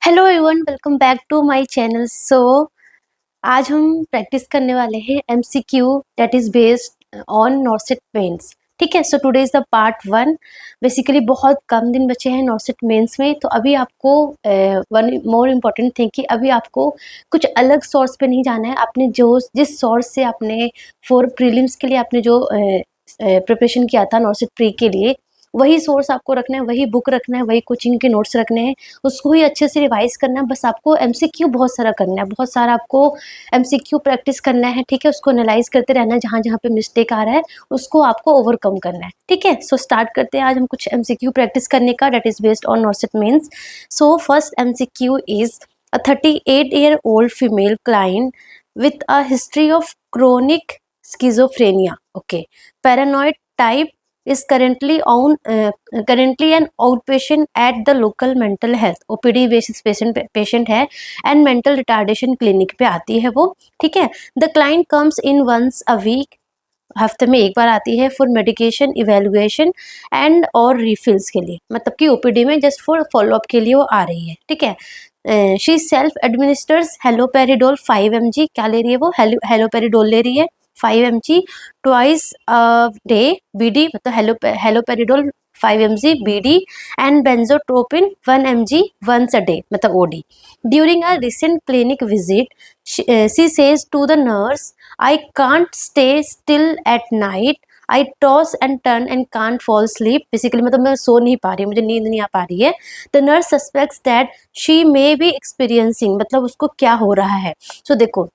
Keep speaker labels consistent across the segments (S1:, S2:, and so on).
S1: Hello everyone, welcome back to my channel. आज हम practice करने वाले हैं MCQ that is based on NORCET mains. ठीक है, so today is the part 1। Basically बहुत कम दिन बचे हैं नॉर्सेट मेंस में, तो अभी आपको वन मोर इम्पॉर्टेंट थिंग कि अभी आपको कुछ अलग सोर्स पे नहीं जाना है। आपने जो जिस सोर्स से आपने फॉर प्रीलिम्स के लिए आपने जो प्रिपरेशन किया था नॉर्सेट प्री के लिए, वही सोर्स आपको रखना है, वही बुक रखना है, वही कोचिंग के नोट्स रखने हैं, उसको ही अच्छे से रिवाइज करना है। बस आपको एमसीक्यू बहुत सारा करना है, बहुत सारा आपको एमसीक्यू प्रैक्टिस करना है। ठीक है, उसको एनालाइज करते रहना है, जहाँ जहाँ पे मिस्टेक आ रहा है उसको आपको ओवरकम करना है। ठीक है, सो स्टार्ट करते हैं आज हम कुछ एमसीक्यू प्रैक्टिस करने का that is based on NORCET mains. So first MCQ is a 38-year-old female client with a history of chronic schizophrenia. Okay, paranoid type is currently an outpatient at the local mental health OPD basis patient है and mental retardation clinic पे आती है वो। ठीक है, the client comes in once a week, हफ्ते में एक बार आती है फॉर मेडिकेशन इवेलुएशन एंड और रिफिल्स के लिए, मतलब कि ओपीडी में जस्ट फॉर फॉलोअप के लिए वो आ रही है। ठीक है, she self administers haloperidol 5 mg। क्या ले रही है वो? हेलोपेरिडोल ले रही है 5 mg ट्वाइस डे। बीडी मतलब haloperidol 5 mg BD and benztropine 1 mg once a day, मतलब OD. During a recent clinic visit she says to the nurse, I can't stay still at night. I toss and turn and can't fall asleep. Basically मतलब मैं सो नहीं पा रही, मुझे नींद नहीं आ पा रही है। The nurse suspects that she may be experiencing, मतलब उसको क्या हो रहा है। So देखो,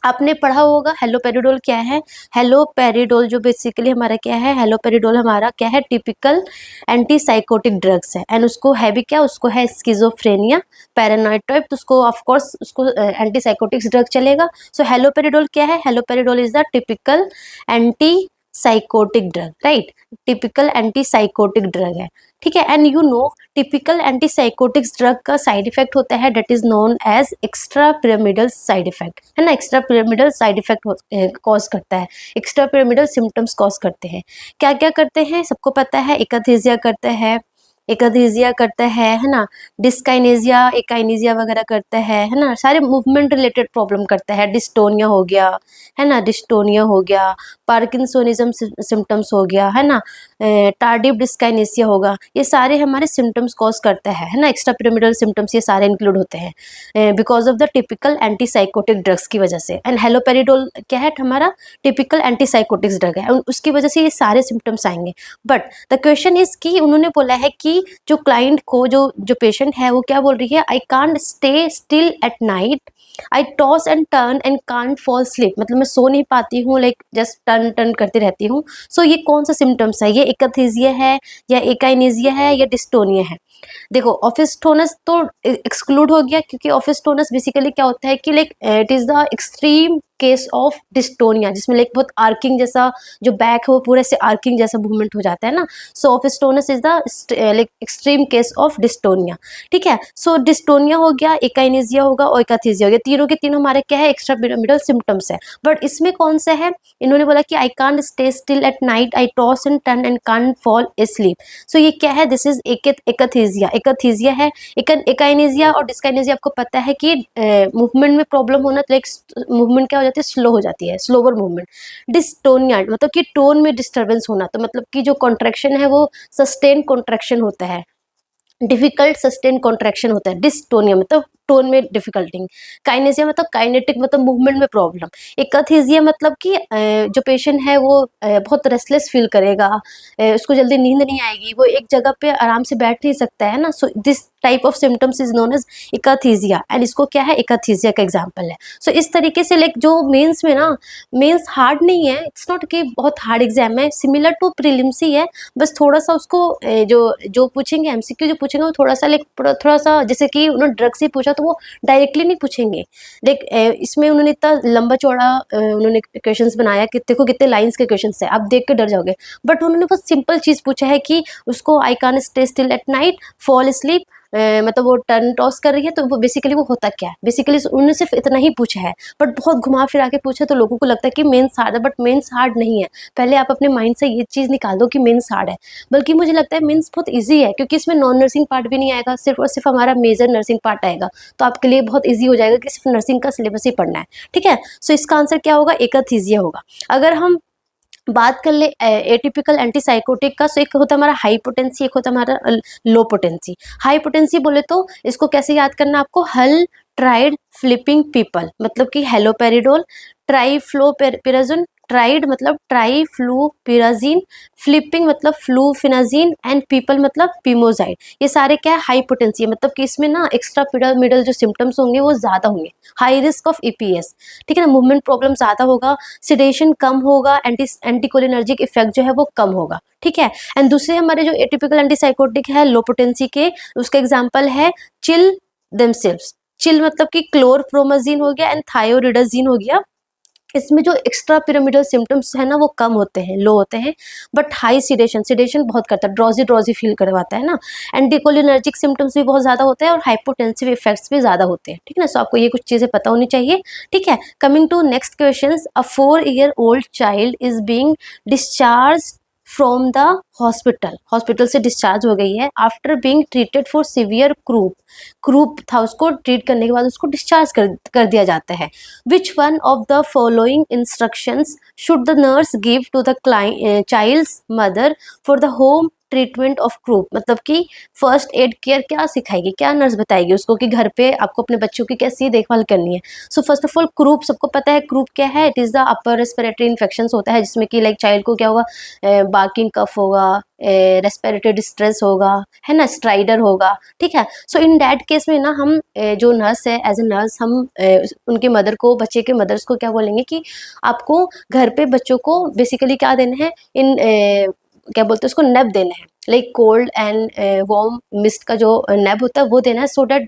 S1: आपने पढ़ा होगा हेलोपेरिडोल क्या है। हेलोपेरिडोल जो बेसिकली हमारा क्या है, हेलोपेरिडोल हमारा क्या है, टिपिकल एंटीसाइकोटिक ड्रग्स है। एंड उसको है भी क्या, उसको है स्किज़ोफ्रेनिया, पैरानॉइड टाइप, तो उसको ऑफ कोर्स उसको एंटीसाइकोटिक्स ड्रग चलेगा। सो हेलोपेरिडोल क्या है? Haloperidol is the typical antipsychotic drug, right. Typical antipsychotic drug है। ठीक है, and you know typical antipsychotics drug का साइड इफेक्ट होता है that is known as extrapyramidal side effect, है ना। Extrapyramidal side effect cause करता है, एक्स्ट्रा पिरामिडल सिम्टम्स कॉज करते हैं। क्या क्या करते हैं सबको पता है, एकाथीजिया करते हैं, एकाथीजिया करता है ना, डिस्काइनेजिया एकाइनेजिया वगैरह करता है ना, सारे मूवमेंट रिलेटेड प्रॉब्लम करता है। डिस्टोनिया हो गया, है ना, डिस्टोनिया हो गया, पार्किंसोनिज्म सिम्टम्स हो गया, है ना, टार्डिव डिस्काइनेसिया होगा, ये सारे हमारे सिम्टम्स कॉज करता है ना। एक्स्ट्रा पिरामिडल सिम्टम्स ये सारे इंक्लूड होते हैं because of the typical antipsychotic drugs की वजह से। एंड हेलोपेरिडोल क्या है, हमारा टिपिकल एंटीसाइकोटिक्स ड्रग है, उसकी वजह से ये सारे सिम्टम्स आएंगे। बट द क्वेश्चन इज कि उन्होंने बोला है कि जो क्लाइंट को जो पेशेंट है वो क्या बोल रही है, आई can't stay still at night, I toss and turn and can't fall sleep, मतलब मैं सो नहीं पाती हूँ, लाइक जस्ट टर्न टर्न करती रहती हूँ। सो ये कौन सा सिम्टम्स है, ये एकाथीजिया है या एकाइनेजिया है या डिस्टोनिया है। देखो, ऑफिस तो एक्सक्लूड हो गया, क्योंकि ऑफिस बेसिकली क्या होता है कि like it is the extreme case of dystonia, जिसमें लाइक बहुत आर्किंग जैसा जो बैक है वो पूरे से आर्किंग जैसा मूवमेंट हो जाता है ना। सो office is the like extreme case of dystonia. ठीक है, सो डिस्टोनिया हो गया, एकाइनेजिया होगा और एकाथीजिया हो गया, तीनों के तीनों हमारे क्या है, एक्स्ट्रा पिरामिडल सिम्टम्स है। बट इसमें कौन सा है, इन्होंने बोला कि I can't stay still at night, I toss and turn and can't fall sleep. So ये क्या है, दिस इज एकाथीजिया। एकाथीजिया है। एकाइनेजिया और डिस्काइनेजिया आपको पता है कि मूवमेंट में प्रॉब्लम होना, तो लाइक मूवमेंट क्या हो जाती है, स्लो हो जाती है, स्लोवर मूवमेंट। डिस्टोनिया मतलब कि टोन में डिस्टर्बेंस होना, तो मतलब कि जो कॉन्ट्रैक्शन है वो सस्टेन कॉन्ट्रैक्शन होता है, डिफिकल्ट सस्टेन कॉन्ट्रैक्शन होता है। डिस्टोनिया मतलब टोन में डिफिकल्टी। काइनेसिया मतलब काइनेटिक मतलब मूवमेंट में प्रॉब्लम। एकाथीजिया मतलब कि जो पेशेंट है वो बहुत रेस्टलेस फील करेगा, उसको जल्दी नींद नहीं आएगी, वो एक जगह पे आराम से बैठ नहीं सकता है ना। So this type of symptoms is known as akathisia, and इसको क्या है, एकाथीजिया का एग्जाम्पल है। सो इस तरीके से लाइक जो मेंस में ना, मेंस हार्ड नहीं है, इट्स नॉट कि बहुत हार्ड एग्जाम है, सिमिलर टू प्रीलिम्स ही है। बस थोड़ा सा उसको जो जो पूछेंगे एमसीक्यू जो पूछेंगे वो थोड़ा सा लाइक थोड़ा सा, जैसे कि उन्होंने ड्रग से पूछा तो वो डायरेक्टली नहीं पूछेंगे, लाइक इसमें उन्होंने इतना लंबा चौड़ा उन्होंने क्वेश्चंस बनाया कि देखो कितने लाइंस के क्वेश्चंस है, आप देख के डर जाओगे। बट उन्होंने बहुत सिंपल चीज पूछा है कि उसको I can stay still at night, fall sleep, मतलब वो टर्न टॉस कर रही है, तो वो बेसिकली वो होता क्या है, बेसिकली उन्होंने सिर्फ इतना ही पूछा है, बट बहुत घुमा फिरा के पूछा, तो लोगों को लगता है कि मेंस हार्ड है, बट मेंस हार्ड नहीं है। पहले आप अपने माइंड से ये चीज़ निकाल दो कि मेंस हार्ड है, बल्कि मुझे लगता है मेंस बहुत ईजी है, क्योंकि इसमें नॉन नर्सिंग पार्ट भी नहीं आएगा, सिर्फ और सिर्फ हमारा मेजर नर्सिंग पार्ट आएगा, तो आपके लिए बहुत ईजी हो जाएगा कि सिर्फ नर्सिंग का सिलेबस ही पढ़ना है। ठीक है, सो इसका आंसर क्या होगा, एकथीजिया होगा। अगर हम बात कर ले एटिपिकल एंटीसाइकोटिक का, सो एक होता है हमारा हाई पोटेंसी, एक होता है हमारा लो पोटेंसी। हाई पोटेंसी बोले तो इसको कैसे याद करना आपको, हल ट्राइड फ्लिपिंग पीपल, मतलब कि हेलोपेरिडोल, ट्राइफ्लोपिराजोन, ट्राइड मतलब ट्राइफ्लूपिराजीन, फ्लिपिंग मतलब फ्लूफिनाजीन, एंड पीपल मतलब पीमोजाइड। ये सारे क्या है, हाई पोटेंसी है, मतलब कि इसमें ना एक्स्ट्रा पिरामिडल जो सिम्टम्स होंगे वो ज्यादा होंगे, हाई रिस्क ऑफ ईपीएस। ठीक है ना, मूवमेंट प्रॉब्लम ज्यादा होगा, सिडेशन कम होगा, एंटीकोलिनर्जिक इफेक्ट जो है वो कम होगा। ठीक है, एंड दूसरे हमारे जो एटिपिकल एंटीसाइकोटिक है लो पोटेंसी के, उसका एग्जांपल है चिल देमसेल्व्स। चिल मतलब कि क्लोरप्रोमाजीन हो गया एंड थायोरिडाजीन हो गया। इसमें जो एक्स्ट्रा पिरामिडल सिम्टम्स है ना वो कम होते हैं, लो होते हैं, बट हाई सिडेशन, सिडेशन बहुत करता है, ड्रॉजी ड्रॉजी फील करवाता है ना, एंटीकोलिनर्जिक सिम्टम्स भी बहुत ज्यादा होते हैं और हाइपोटेंसिव इफेक्ट्स भी ज्यादा होते हैं। ठीक है ना, सो आपको ये कुछ चीजें पता होनी चाहिए। ठीक है, coming to next question, a 4 year old child is being discharge from the hospital से डिस्चार्ज हो गई है after being treated for severe croup था, उसको ट्रीट करने के बाद उसको डिस्चार्ज कर दिया जाता है। Which one of the following instructions should the nurse give to the child's mother for the home treatment of croup, मतलब कि फर्स्ट एड केयर क्या सिखाएगी, क्या नर्स बताएगी उसको कि घर पे आपको अपने बच्चों की कैसी देखभाल करनी है। So first of all croup सबको पता है, क्रूप क्या है, it is the upper respiratory infection होता है, जिसमें कि लाइक चाइल्ड को क्या होगा, बार्किंग कफ होगा, रेस्पिरेटरी डिस्ट्रेस होगा, है ना, स्ट्राइडर होगा। ठीक है, सो इन दैट केस में ना हम जो नर्स है, एज ए नर्स हम उनके मदर को, बच्चे के मदर्स को क्या बोलेंगे कि आपको घर पे बच्चों को बेसिकली क्या देना है, इन क्या बोलते हैं उसको, नेब देना है, like cold and warm mist का जो नेब होता है वो देना है, सो दैट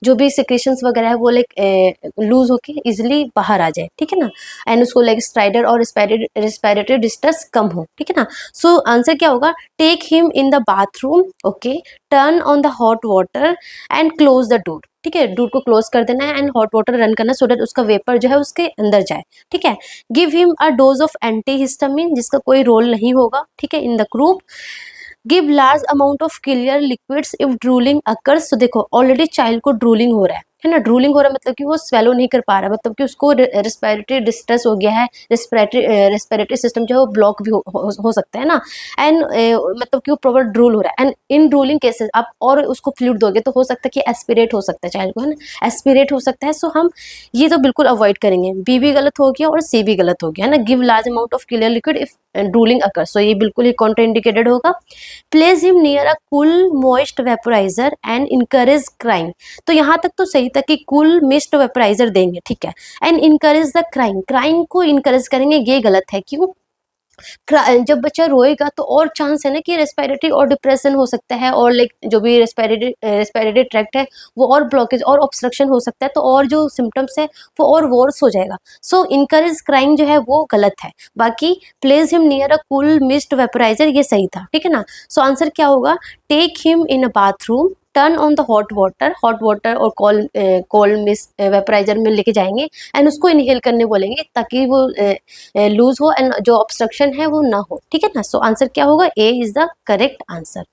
S1: जो भी सिक्रेशंस वगैरह है वो लाइक लूज होके इजिली बाहर आ जाए। ठीक है ना, एंड उसको लाइक स्ट्राइडर और रेस्पिरेटरी डिस्ट्रेस कम हो। ठीक है ना, सो आंसर क्या होगा, take him in the bathroom, okay, turn on the hot water and close the door. ठीक है, डोर को क्लोज कर देना है एंड हॉट वाटर रन करना, सो दैट उसका वेपर जो है उसके अंदर जाए। ठीक है, give him a dose of antihistamine, जिसका कोई रोल नहीं होगा। ठीक है, in the group, give large amount of clear liquids if drooling occurs. तो देखो ऑलरेडी चाइल्ड को ड्रूलिंग हो रहा है ना, ड्रूलिंग हो रहा है मतलब कि वो स्वेलो नहीं कर पा रहा है, मतलब कि उसको रेस्पिरेटरी डिस्ट्रेस हो गया है, रेस्पिरेटरी सिस्टम जो है वो ब्लॉक भी हो सकता है ना, एंड मतलब कि वो प्रॉपर ड्रूल हो रहा है, एंड इन ड्रूलिंग केसेस आप और उसको फ्लूइड दोगे तो हो सकता है कि एस्पिरेट हो सकता है चाइल्ड को, है ना, एस्पिरेट हो सकता है। सो हम ये तो बिल्कुल अवॉइड करेंगे, बी भी गलत हो गया और सी भी गलत हो गया, है ना, give large amount of clear liquid if drooling occur, so ये बिल्कुल ही कॉन्ट्राइंडिकेटेड होगा। Place him near a cool moist vaporiser and encourage crying, तो यहाँ तक तो सही था कि कूल मिस्ट वेपोराइजर देंगे। ठीक है, and encourage the crying, crying को इनकरेज करेंगे, ये गलत है। क्यों, जब बच्चा रोएगा तो और चांस है ना कि रेस्पिरेटरी और डिप्रेशन हो सकता है, और लाइक जो भी रेस्पिरेटरी ट्रैक्ट है वो और ब्लॉकेज और ऑब्स्ट्रक्शन हो सकता है, तो और जो सिम्टम्स है वो और वर्स हो जाएगा। सो इनकरेज क्राइंग जो है वो गलत है। बाकी place him near a cool mist vaporiser ये सही था। ठीक है ना, सो आंसर क्या होगा, take him in a bathroom, turn on the hot water और कोल्ड मिस्ट वेपोराइजर में लेके जाएंगे एंड उसको इनहेल करने बोलेंगे, ताकि वो लूज हो एंड जो ऑब्स्ट्रक्शन है वो ना हो। ठीक है ना, सो आंसर क्या होगा, A is the correct answer.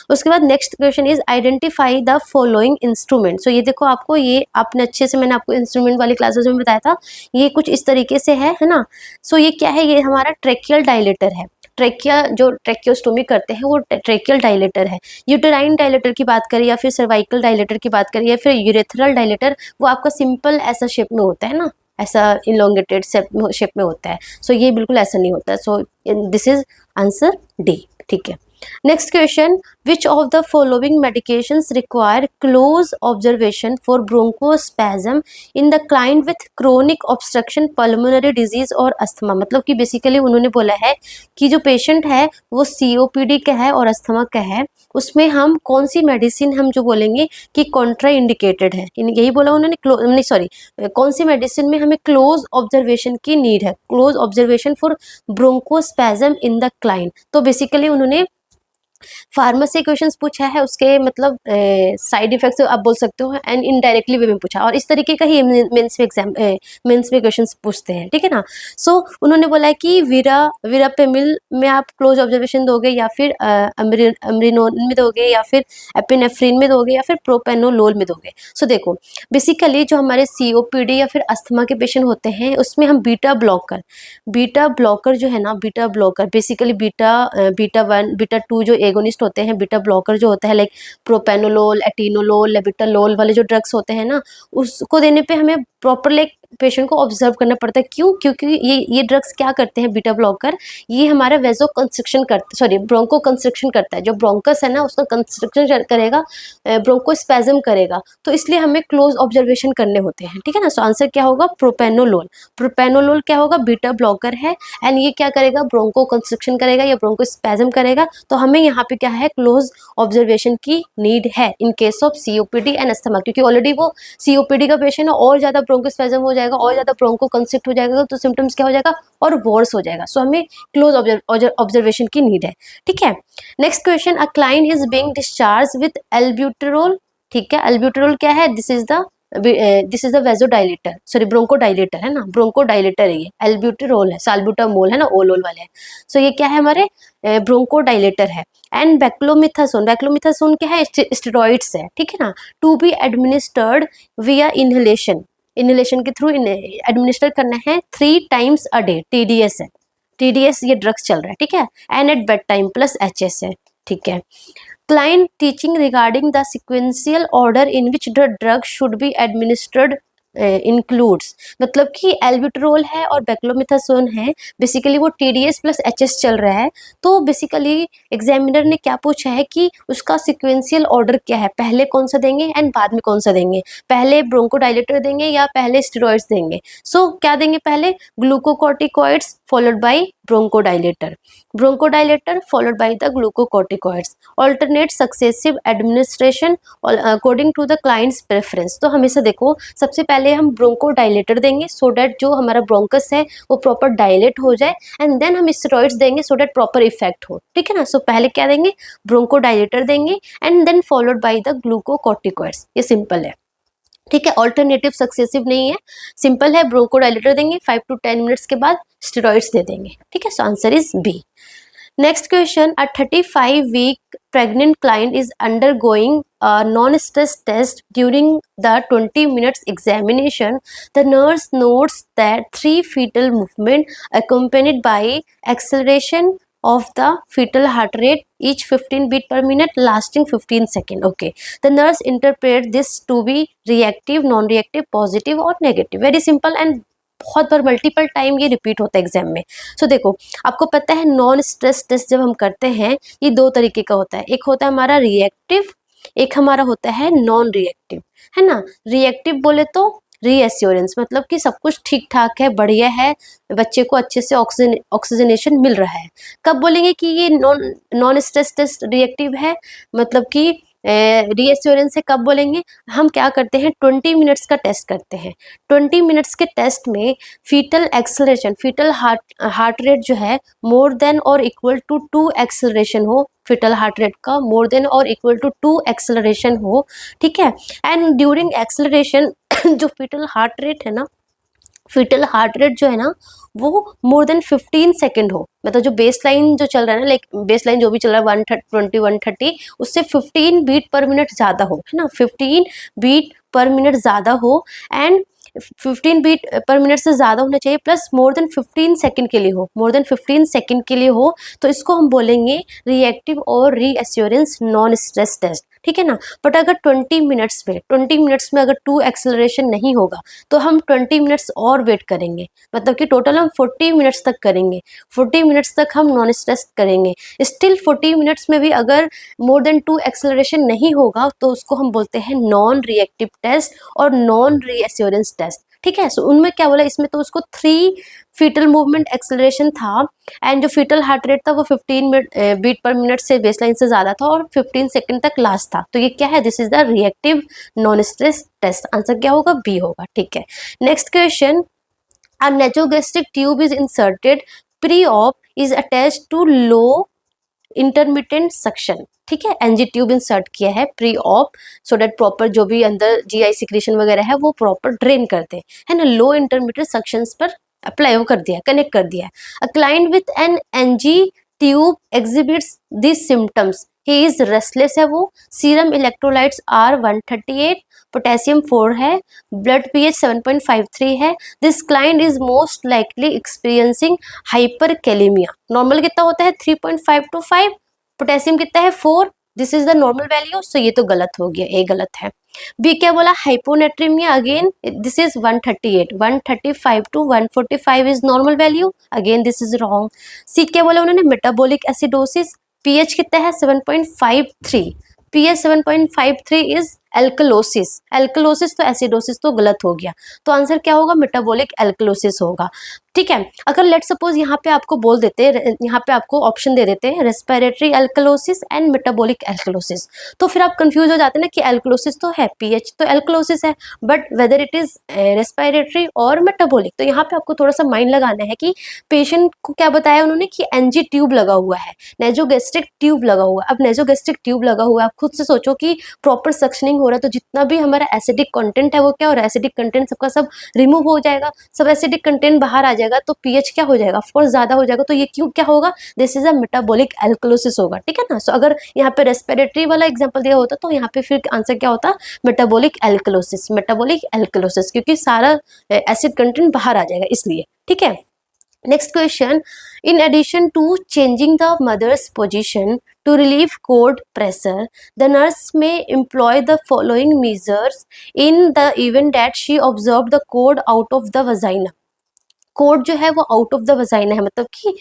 S1: उसके बाद next question is identify the following instrument. So ये देखो आपको, ये आपने अच्छे से, मैंने आपको इंस्ट्रूमेंट वाली क्लासेस में बताया था, ये कुछ इस तरीके से है ना। सो ये क्या है, ये हमारा ट्रेकियल डायलेटर है। ट्रेकिया जो ट्रेकियोस्टोमी करते हैं वो ट्रेकियल डायलेटर है। यूटेराइन डायलेटर की बात करें या फिर सर्वाइकल डायलेटर की बात करें या फिर यूरेथ्रल डायलेटर, वो आपका सिंपल ऐसा शेप में होता है ना, ऐसा इलोंगेटेड शेप में होता है। सो ये बिल्कुल ऐसा नहीं होता है। So this is answer D. ठीक है, next question, which of the following medications require close observation for bronchospasm in the client with chronic obstruction pulmonary disease और अस्थमा, मतलब कि बेसिकली उन्होंने बोला है कि जो पेशेंट है वो सीओपीडी का है और अस्थमा का है, उसमें हम कौन सी मेडिसिन हम जो बोलेंगे कि कॉन्ट्रा इंडिकेटेड है, यही बोला उन्होंने, नहीं सॉरी, कौन सी मेडिसिन में हमें क्लोज ऑब्जर्वेशन की नीड है, close observation for bronchospasm in the client. तो बेसिकली उन्होंने फार्मेसी क्वेश्चंस पूछा है, उसके मतलब साइड इफेक्ट्स आप बोल सकते हो, एंड इनडायरेक्टली वे में पूछा, और इस तरीके का ही मेंस में एग्जाम मेंस में क्वेश्चंस पूछते हैं, ठीक है ना। सो उन्होंने बोला है कि वीरापेमिल में आप क्लोज ऑब्जर्वेशन दोगे, या फिर अमरिनोन में दोगे, या फिर एपिनेफ्रिन में दोगे, या फिर प्रोपेनोलोल में दोगे। सो देखो, बेसिकली जो हमारे सीओपीडी या फिर अस्थमा के पेशेंट होते हैं, उसमें हम बीटा ब्लॉकर जो है ना, beta blocker basically beta 1 beta 2 जो एगोनिस्ट होते हैं, बीटा ब्लॉकर जो होता है लाइक प्रोपेनोलोल, एटिनोलोल, लेबिटालोल वाले जो ड्रग्स होते हैं ना, उसको देने पे हमें प्रॉपर लाइक पेशेंट को ऑब्जर्व करना पड़ता है। क्यों? क्योंकि ये ड्रग्स क्या करते हैं, बीटा ब्लॉकर, ये हमारा वेजो कंस्ट्रिक्शन करता, सॉरी ब्रोंको कंस्ट्रिक्शन करता है। जो ब्रोंकस है ना, उसका कंस्ट्रिक्शन करेगा, ब्रोंको स्पैज्म करेगा, तो इसलिए हमें क्लोज ऑब्जर्वेशन करने होते हैं, ठीक है ना। सो आंसर क्या होगा, प्रोपेनोलोल क्या होगा, बीटा ब्लॉकर है, एंड ये क्या करेगा, ब्रोंको कंस्ट्रिक्शन करेगा या ब्रोंको स्पैज्म करेगा। तो हमें यहाँ पे क्या है, क्लोज ऑब्जर्वेशन की नीड है in case of COPD and asthma, क्योंकि ऑलरेडी वो सीओपीडी का पेशेंट है, और ज्यादा ब्रोंकोस्पैज्म हो जाएगा, और ज्यादा ब्रोंको कंस्ट्रिक्ट हो जाएगा, तो सिम्टम्स क्या हो जाएगा, और वर्स हो जाएगा। सो हमें क्लोज ऑब्जर्वेशन की नीड है, ठीक है। Next question, a client is being discharge with albuterol, ठीक है। एल्ब्यूटेरोल क्या है, this is the vasodilator, sorry bronchodilator है ना, ब्रोंकोडाइलेटर है ये, एल्ब्यूटेरोल है, साल्ब्यूटामोल है ना, ओलोल वाले हैं। सो ये क्या है, हमारे ब्रोंकोडाइलेटर है। एंड बैक्लोमिथासोन क्या है, स्टेरॉइड्स है, ठीक है ना, टू बी एडमिनिस्टर्ड विया इनहेलेशन के थ्रू एडमिनिस्टर करना है 3 times a day, TDS है, TDS ये ड्रग्स चल रहा है, ठीक है। And at bed time plus HS है, ठीक है। Client teaching regarding the sequential order in which the drug should be administered includes, मतलब कि एल्ब्यूटेरोल है और बेक्लोमिथासोन है, बेसिकली वो TDS प्लस HS चल रहा है। तो बेसिकली एग्जामिनर ने क्या पूछा है कि उसका सिक्वेंशियल ऑर्डर क्या है, पहले कौन सा देंगे एंड बाद में कौन सा देंगे, पहले ब्रोंकोडाइलेटर देंगे या पहले स्टेरॉइड्स देंगे। सो क्या देंगे, पहले glucocorticoids followed by bronchodilator followed by the glucocorticoids, alternate successive administration according to the client's preference. तो हमेशा देखो, सबसे पहले हम ब्रोंकोडाइलेटर देंगे सो दैट जो हमारा ब्रोंकस है वो प्रॉपर डायलेट हो जाए, एंड देन हम स्टेरॉइड्स देंगे सो दैट प्रॉपर इफेक्ट हो, ठीक है ना। सो पहले क्या देंगे, ब्रोंकोडाइलेटर देंगे, and then followed by the glucocorticoids. ये सिंपल है, ठीक है, ऑल्टरनेटिव सक्सेसिव नहीं है, सिंपल है। ब्रोंकोडाइलेटर देंगे, 5 to 10 मिनट्स के बाद स्टेरॉइड्स दे देंगे, ठीक है। So answer is B. Next question, a 35-week pregnant client is undergoing a non-stress test. During the 20 minutes examination, the nurse notes that 3 fetal movement accompanied by acceleration of the fetal heart rate, each 15 beat per minute lasting 15 seconds. Okay, the nurse interprets this to be reactive, non-reactive, positive or negative. Very simple and बहुत बार multiple time ये repeat होता है exam में। सो देखो, आपको पता है non stress test जब हम करते हैं, ये 2 तरीके का होता है, एक होता है हमारा रिएक्टिव, एक हमारा होता है नॉन रिएक्टिव, है ना। रिएक्टिव बोले तो रीएश्योरेंस, मतलब कि सब कुछ ठीक ठाक है, बढ़िया है, बच्चे को अच्छे से ऑक्सीजनेशन मिल रहा है। कब बोलेंगे कि ये नॉन स्ट्रेस टेस्ट रिएक्टिव है, मतलब कि रीएश्योरेंस है, कब बोलेंगे, हम क्या करते हैं, 20 मिनट्स का टेस्ट करते हैं। 20 मिनट्स के टेस्ट में fetal acceleration, fetal heart rate जो है मोर देन और इक्वल टू 2 एक्सेलरेशन हो, फीटल हार्ट रेट का मोर देन और इक्वल टू 2 एक्सेलरेशन हो, ठीक है। एंड ड्यूरिंग एक्सेलरेशन जो फीटल हार्ट रेट है ना, फीटल हार्ट रेट जो है ना, वो मोर देन 15 सेकेंड हो, मतलब जो बेस लाइन जो चल रहा है ना, लाइक बेस लाइन जो भी चल रहा है 120 130, उससे 15 बीट पर मिनट ज़्यादा हो, है ना, 15 बीट पर मिनट ज़्यादा हो, एंड 15 बीट पर मिनट से ज़्यादा होना चाहिए, प्लस मोर देन 15 सेकेंड के लिए हो, मोर देन 15 सेकेंड के लिए हो, तो इसको हम बोलेंगे रिएक्टिव और रीएश्योरेंस नॉन स्ट्रेस टेस्ट, ठीक है ना। बट अगर 20 मिनट्स में अगर 2 एक्सेलरेशन नहीं होगा, तो हम 20 मिनट्स और वेट करेंगे, मतलब कि टोटल हम 40 मिनट्स तक करेंगे, 40 मिनट्स तक हम नॉन स्ट्रेस करेंगे। स्टिल 40 मिनट्स में भी अगर मोर देन 2 एक्सेलरेशन नहीं होगा, तो उसको हम बोलते हैं नॉन रिएक्टिव टेस्ट और नॉन रीएश्योरेंस टेस्ट, ठीक है। सो उनमें क्या बोला, इसमें तो उसको 3 फीटल मूवमेंट एक्सेलरेशन था, एंड जो फीटल हार्ट रेट था वो 15 बीट पर मिनट से बेसलाइन से ज़्यादा था, और 15 सेकेंड तक लास्ट था। तो ये क्या है, this is the reactive non stress test. Answer क्या होगा, बी होगा, ठीक है। Next question, a nasogastric tube is inserted pre-op is attached to low intermittent suction, ठीक है, एनजी ट्यूब इंसर्ट किया है pre op, so that proper जो भी अंदर जीआई सिक्रेशन वगैरह है वो प्रॉपर ड्रेन करते है ना, लो इंटरमिटेंट सक्शंस पर अप्लाई कर दिया, कनेक्ट कर दिया। A client with an NG tube exhibits this symptoms, he is restless है वो, सीरम इलेक्ट्रोलाइट्स आर 138, पोटेशियम 4 है, ब्लड पीएच 7.53 है, this client is most likely experiencing hyperkalaemia. Normal कितना होता है 3.5 to 5, पोटेशियम कितना है 4, this is the normal value, so ये तो गलत हो गया, ए गलत है। बी क्या बोला, hyponatraemia, again this is 138, 135 to 145 is normal value, again this is wrong. C क्या बोला उन्होंने, मेटाबॉलिक एसिडोसिस, पीएच कितना है 7.53, पीएच 7.53 इज एल्कलोसिस, एल्कलोसिस तो एसिडोसिस तो गलत हो गया, तो आंसर क्या होगा, मेटाबॉलिक एल्कलोसिस होगा, ठीक है। अगर लेट सपोज यहाँ पे आपको बोल देते, यहाँ पे आपको ऑप्शन दे देते हैं respiratory alkalosis and metabolic alkalosis, तो फिर आप कंफ्यूज हो जाते हैं ना कि एल्कलोसिस तो है, पीएच तो एल्कलोसिस है, but whether it is respiratory और मेटाबॉलिक, तो यहाँ पे आपको थोड़ा सा माइंड लगाना है कि पेशेंट को क्या बताया उन्होंने कि एनजी ट्यूब लगा हुआ है, नेजोगेस्ट्रिक ट्यूब लगा हुआ है। अब नेजोगेस्ट्रिक ट्यूब लगा हुआ है, आप खुद से सोचो कि प्रॉपर सक्शनिंग हो रहा है, तो जितना भी हमारा एसिडिक कंटेंट है वो क्या हो रहा है, एसिडिक कंटेंट सबका सब रिमूव हो जाएगा, सब एसिडिक कंटेंट बाहर आ जाएगा, तो पीएच क्या हो जाएगा, ऑफकोर्स ज्यादा हो जाएगा, तो ये क्यों क्या होगा, this is a metabolic alkalosis होगा, ठीक है ना। सो अगर यहाँ पे रेस्पिरेटरी वाला एग्जांपल दिया होता तो यहाँ पे फिर आंसर क्या होता, मेटाबॉलिक एल्कलोसिस, मेटाबॉलिक एल्कलोसिस, क्योंकि सारा एसिड कंटेंट बाहर आ जाएगा इसलिए, ठीक है। Next question, in addition to changing the mother's position to relieve cord pressure, the nurse may employ the following measures in the event that she observed the cord out of the vagina. Code जो है वो out of the vagina है, मतलब कि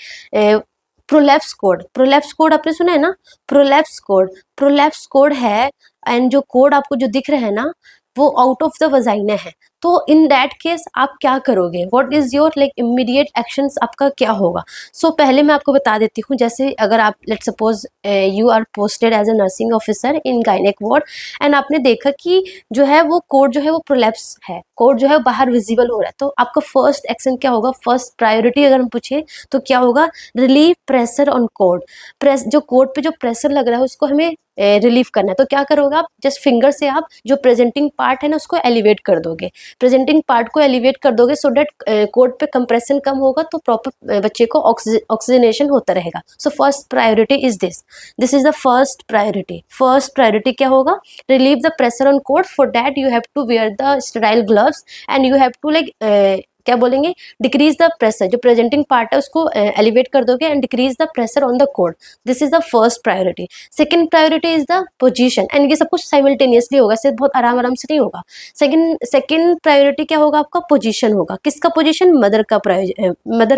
S1: prolapse code, prolapse code आपने सुना है ना, प्रोलैप्स कोड, प्रोलैप्स कोड है, एंड जो कोड आपको जो दिख रहा है ना वो आउट ऑफ द वजाइना है, तो इन दैट केस आप क्या करोगे, what is your like immediate actions, आपका क्या होगा। सो पहले मैं आपको बता देती हूँ, जैसे अगर आप let suppose you are posted as a nursing officer in gynaec ward, and आपने देखा कि जो है वो कोड जो है वो प्रोलैप्स है, कोड जो है बाहर विजिबल हो रहा है, तो आपका फर्स्ट एक्शन क्या होगा, फर्स्ट प्रायोरिटी अगर हम पूछे तो क्या होगा, relieve pressure on code, press जो कोड पे जो प्रेशर लग रहा है उसको हमें रिलीव करना है, तो क्या करोगे आप, जस्ट फिंगर से आप जो प्रेजेंटिंग पार्ट है ना उसको एलिवेट कर दोगे, प्रेजेंटिंग पार्ट को एलिवेट कर दोगे, सो दैट कोड पे कंप्रेशन कम होगा, तो प्रॉपर बच्चे को ऑक्सीजनेशन होता रहेगा। So first priority is this is the first priority. First priority क्या होगा, relieve the pressure on cord, for that you have to wear the sterile gloves and you have to like क्या बोलेंगे, decrease the pressure, जो presenting part है उसको elevate कर दोगे and decrease the pressure on the code, this is the first priority. Second priority is the position, and ये सब कुछ साइमल्टेनियसली होगा, सिर्फ बहुत आराम आराम से नहीं होगा। सेकंड प्रायोरिटी क्या होगा आपका, पोजीशन होगा, किसका पोजीशन, मदर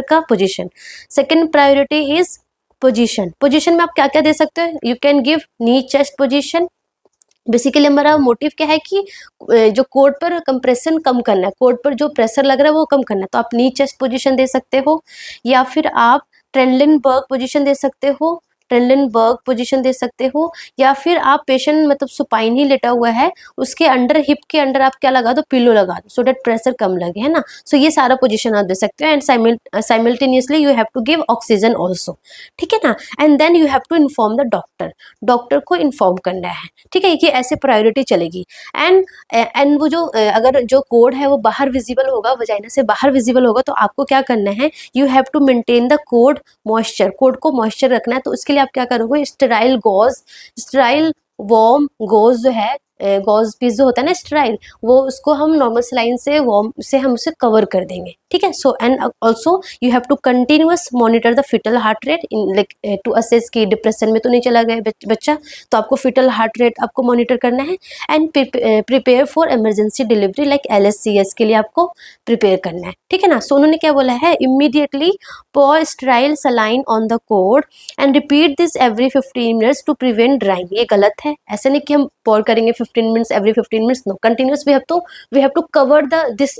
S1: का position. Second priority is position, position में आप क्या क्या दे सकते हो, you can give knee chest position, basically हमारा मोटिव क्या है कि जो कोड पर कंप्रेशन कम करना है, कोड पर जो प्रेशर लग रहा है वो कम करना है, तो आप नी चेस्ट पोजीशन दे सकते हो, या फिर आप ट्रेनलिनबर्ग पोजीशन दे सकते हो, ट्रेनलिनबर्ग पोजीशन दे सकते हो, या फिर आप पेशेंट मतलब सुपाइन ही लेटा हुआ है उसके अंडर, हिप के अंडर आप क्या लगा दो, पिलो लगा दो, सो दैट प्रेशर कम लगे, है ना। सो ये सारा पोजीशन आप दे सकते हो, and simultaneously you have to give oxygen also, ठीक है ना। And then you have to inform the doctor, doctor को इन्फॉर्म करना है, ठीक है, ये ऐसे प्रायोरिटी चलेगी। एंड वो जो अगर जो कोड है वो बाहर विजिबल होगा, वजाइना से बाहर विजिबल होगा, तो आपको क्या करना है, you have to maintain the cord moisture, cord को मॉइस्चर रखना है, तो उसके लिए आप क्या करोगे, sterile gauze, sterile warm gauze जो है, गॉज पीस जो होता है ना स्टेराइल, वो उसको हम नॉर्मल सलाइन से वार्म से हम उसे कवर कर देंगे, ठीक है। So and also you have to continuous monitor the fetal heart rate in like to assess की डिप्रेशन में तो नहीं चला गया बच्चा, तो आपको फिटल हार्ट रेट आपको मॉनिटर करना है, and prepare for emergency delivery like LSCS के लिए आपको प्रिपेयर करना है, ठीक है ना। सो उन्होंने क्या बोला है, immediately pour sterile saline on the cord and repeat this every 15 minutes to prevent drying, ये गलत है, ऐसे नहीं कि हम pour करेंगे 15 minutes, every 15 minutes, no, continuous we have to cover the this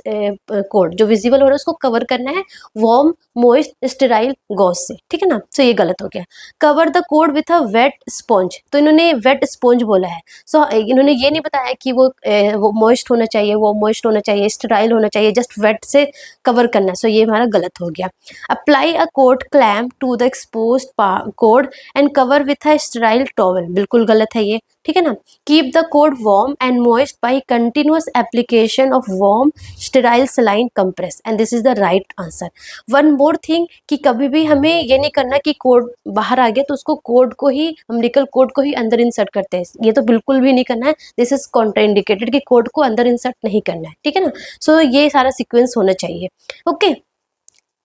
S1: cord, जो विजिबल हो रहा है उसको कवर करना है वार्म, मॉइस्ट, स्टेराइल गॉस से, ठीक है ना। सो ये गलत हो गया। Cover the cord with a wet sponge, तो इन्होंने वेट स्पॉन्ज बोला है। सो इन्होंने ये नहीं बताया कि वो मॉइस्ट होना चाहिए, वो मॉइस्ट होना चाहिए, स्टेराइल होना चाहिए, जस्ट वेट से कवर करना है। सो ये हमारा गलत हो गया। Apply a cord clamp to the exposed cord and cover with a sterile towel, बिल्कुल गलत है ये, ठीक है ना। Keep the cord warm and moist by continuous application of warm sterile saline compress, and this is the right answer. One more thing कि कभी भी हमें ये नहीं करना कि कोड बाहर आ गया तो उसको कोड को ही, अम्बिलिकल कोड को ही अंदर इंसर्ट करते हैं, ये तो बिल्कुल भी नहीं करना है। दिस इज कॉन्ट्राइंडिकेटेड कि कोड को अंदर इंसर्ट नहीं करना है, ठीक है ना। सो ये सारा सीक्वेंस होना चाहिए। Okay,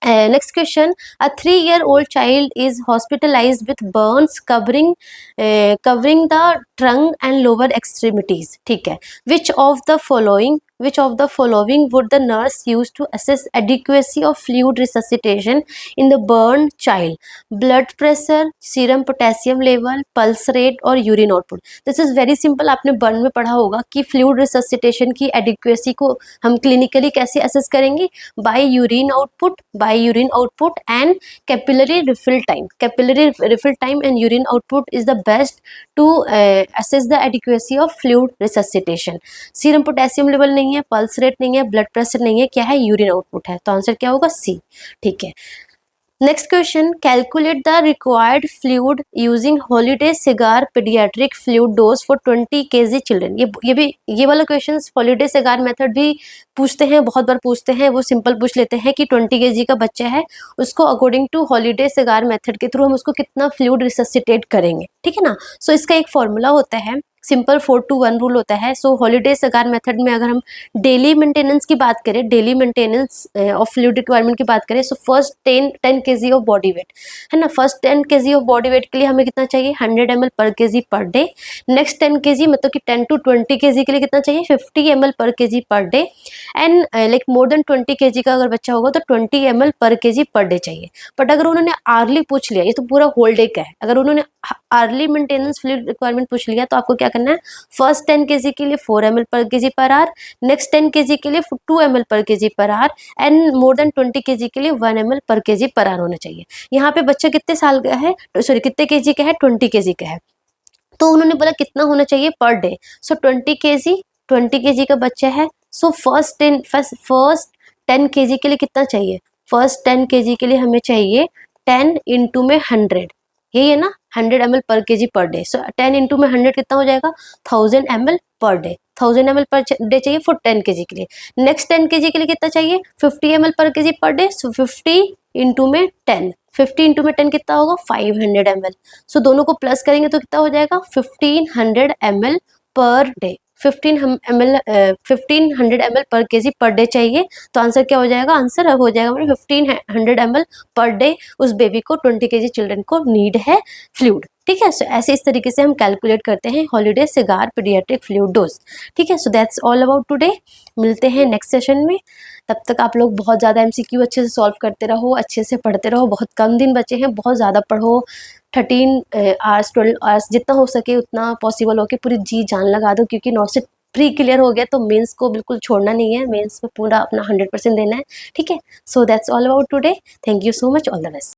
S1: next question, a 3-year-old child is hospitalized with burns covering the trunk and lower extremities, ठीक है। which of the following would the nurse use to assess adequacy of fluid resuscitation in the burned child? blood pressure, serum potassium level, pulse rate और urine output? this is very simple, आपने burn में पढ़ा होगा कि fluid resuscitation की adequacy को हम clinically कैसे असेस करेंगे, by urine output and capillary refill time. Capillary refill time and urine output is the best to assess the adequacy of fluid resuscitation. Serum potassium level नहीं है, pulse rate नहीं है, blood pressure नहीं है, क्या है, urine output है, तो आंसर क्या होगा, सी, ठीक है। Next question, calculate the required fluid using holiday cigar paediatric fluid dose for 20 kg children. ये वाला क्वेश्चन हॉलीडे सिगार मेथड भी पूछते हैं, बहुत बार पूछते हैं। वो सिंपल पूछ लेते हैं कि 20 kg का बच्चा है, उसको according to Holliday Segar method के थ्रू हम उसको कितना फ्लूइड रिससिटेट करेंगे, ठीक है ना। सो इसका एक फॉर्मूला होता है, सिंपल 4-to-1 रूल होता है। सो हॉलीडे सिगार मेथड में अगर हम डेली मेंटेनेंस की बात करें, daily maintenance of fluid requirement की बात करें, so first 10 kg of body weight है ना, first 10 kg of body weight के लिए हमें कितना चाहिए, 100 ml पर kg per day. Next 10 kg मतलब कि 10 to 20 kg के लिए कितना चाहिए, 50 ml पर kg per day. And like more than 20 kg का अगर बच्चा होगा तो 20 ml पर kg पर डे चाहिए। बट अगर उन्होंने आर्ली पूछ लिया, ये तो पूरा होल डे का है, अगर उन्होंने आर्ली मेंटेनेंस फ्लूइड रिक्वायरमेंट पूछ लिया तो आपको क्या करना है, फर्स्ट 10 kg के लिए 4 ml पर kg per hour, next 10 kg के लिए 2 ml पर kg per hour, and more than 20 kg के लिए 1 ml पर kg पर आवर होना चाहिए। यहाँ पे बच्चा कितने साल का है, सॉरी कितने kg का है, 20 kg का है, तो उन्होंने बोला कितना होना चाहिए पर डे। सो 20 kg का बच्चा है, सो फर्स्ट 10 kg के लिए कितना चाहिए, फर्स्ट 10 kg के लिए हमें चाहिए 10 इंटू में 100, यही है ना, 100 ml पर kg पर डे। सो 10 इंटू में 100 कितना हो जाएगा, 1000 ml per day, 1000 ml per day चाहिए फॉर 10 kg के लिए। नेक्स्ट 10 kg के लिए कितना चाहिए, 50 ml पर kg पर डे। सो 50 इंटू में 10, 50 इंटू में 10 कितना होगा, 500 ml। सो दोनों को प्लस करेंगे तो कितना हो जाएगा, 1500 ml पर डे। 1500 ml पर kg पर डे चाहिए, तो आंसर क्या हो जाएगा, आंसर हो जाएगा 1500 ml पर डे उस बेबी को, 20 kg चिल्ड्रन को नीड है फ्लूइड, ठीक है। सो ऐसे इस तरीके से हम कैलकुलेट करते हैं holiday cigar paediatric fluid dose, ठीक है। So that's all about today, मिलते हैं नेक्स्ट सेशन में। तब तक आप लोग बहुत ज़्यादा MCQ अच्छे से सॉल्व करते रहो, अच्छे से पढ़ते रहो, बहुत कम दिन बचे हैं, बहुत ज़्यादा पढ़ो, 13 आवर्स 12 आवर्स जितना हो सके उतना पॉसिबल हो के पूरी जी जान लगा दो, क्योंकि नौ से प्री क्लियर हो गया तो मेंस को बिल्कुल छोड़ना नहीं है, मेंस में पूरा अपना 100% देना है, ठीक है। So that's all about today, thank you so much, all the best.